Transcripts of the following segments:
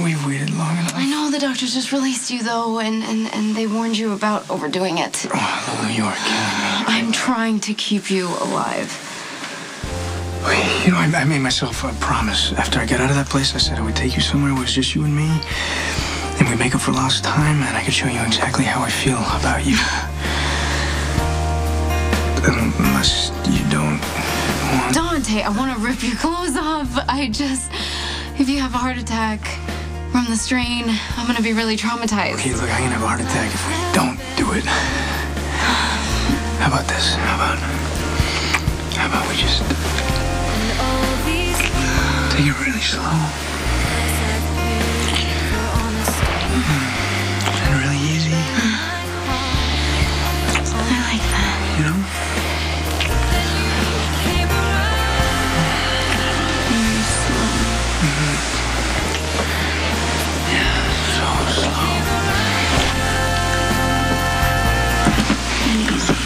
we've waited long enough. I know the doctors just released you, though, and they warned you about overdoing it. Oh, Lulu, you are killing me. I'm trying to keep you alive. Wait, you know, I made myself a promise. After I got out of that place, I said I would take you somewhere where it was just you and me, and we'd make up for lost time, and I could show you exactly how I feel about you. Unless you don't want... Dante, I want to rip your clothes off. If you have a heart attack from the strain, I'm going to be really traumatized. Okay, look, I can have a heart attack if we don't do it. How about this? How about we just take it really slow and really easy. I like that. You know? Very slow. Yeah, so slow. And easy.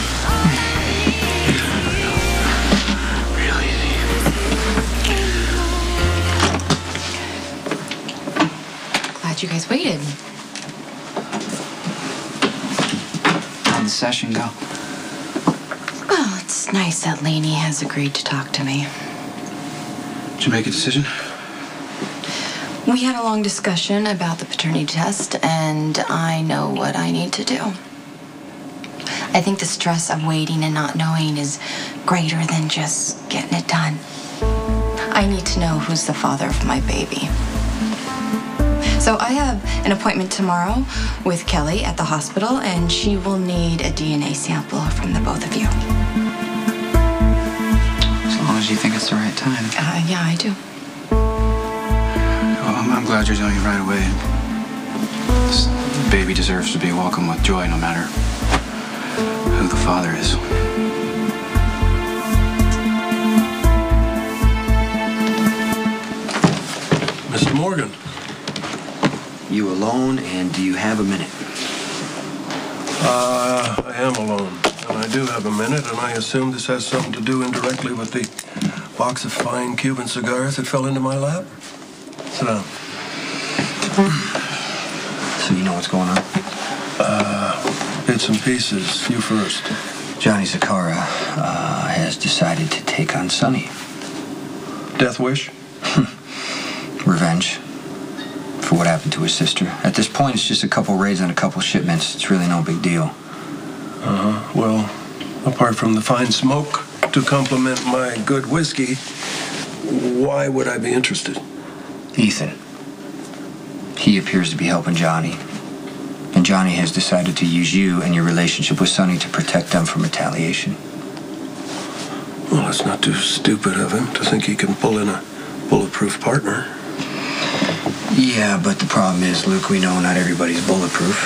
Real easy. Glad you guys waited. How'd the session go? Well, it's nice that Lainey has agreed to talk to me. Did you make a decision? We had a long discussion about the paternity test, and I know what I need to do. I think the stress of waiting and not knowing is greater than just getting it done. I need to know who's the father of my baby. So I have an appointment tomorrow with Kelly at the hospital, and she will need a DNA sample from the both of you. As long as you think it's the right time. Yeah, I do. Well, I'm glad you're doing it right away. This baby deserves to be welcomed with joy, no matter who the father is. Mr. Morgan. You alone, and do you have a minute? I am alone, and I do have a minute, and I assume this has something to do indirectly with the box of fine Cuban cigars that fell into my lap. Sit down. So you know what's going on? Bits and pieces. You first. Johnny Zakara has decided to take on Sonny. Death wish? Revenge for what happened to his sister. At this point, it's just a couple raids on a couple shipments. It's really no big deal. Well, apart from the fine smoke to complement my good whiskey, why would I be interested? Ethan. He appears to be helping Johnny. And Johnny has decided to use you and your relationship with Sonny to protect them from retaliation. Well, it's not too stupid of him to think he can pull in a bulletproof partner. Yeah, but the problem is, Luke, we know not everybody's bulletproof.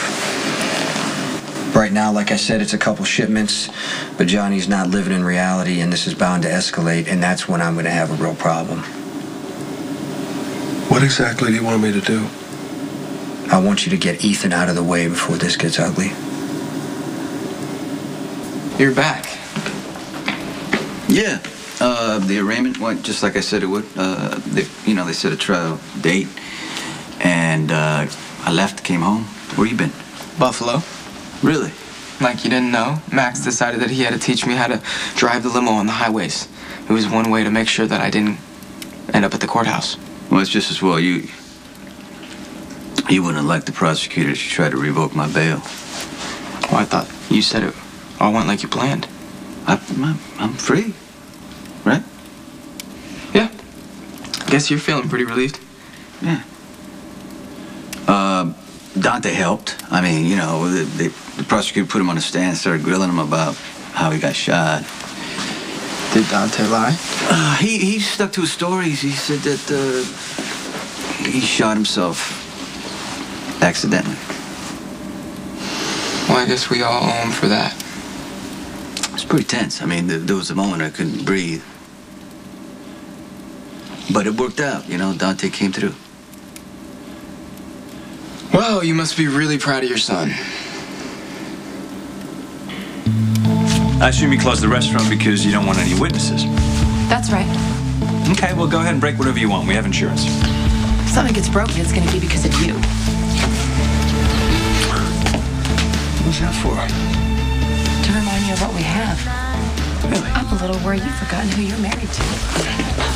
Right now, like I said, it's a couple shipments, but Johnny's not living in reality, and this is bound to escalate, and that's when I'm going to have a real problem. What exactly do you want me to do? I want you to get Ethan out of the way before this gets ugly. You're back. Yeah. The arraignment went just like I said it would. They set a trial date, and I left, came home. Where you been? Buffalo. Really? Like you didn't know, Max decided that he had to teach me how to drive the limo on the highways. It was one way to make sure that I didn't end up at the courthouse. Well, it's just as well. You wouldn't have liked the prosecutor if you tried to revoke my bail. Well, I thought you said it all went like you planned. I'm free, right? Yeah. Guess you're feeling pretty relieved. Yeah. Dante helped. I mean, the prosecutor put him on the stand and started grilling him about how he got shot. Did Dante lie? He stuck to his stories. He said that he shot himself accidentally. Well, I guess we all owe him for that. It's pretty tense. I mean, there was a moment I couldn't breathe. But it worked out, Dante came through. Well, you must be really proud of your son. I assume you closed the restaurant because you don't want any witnesses. That's right. Okay, well, go ahead and break whatever you want. We have insurance. something gets broken, it's gonna be because of you. What's that for? To remind you of what we have. Really? I'm a little worried you've forgotten who you're married to.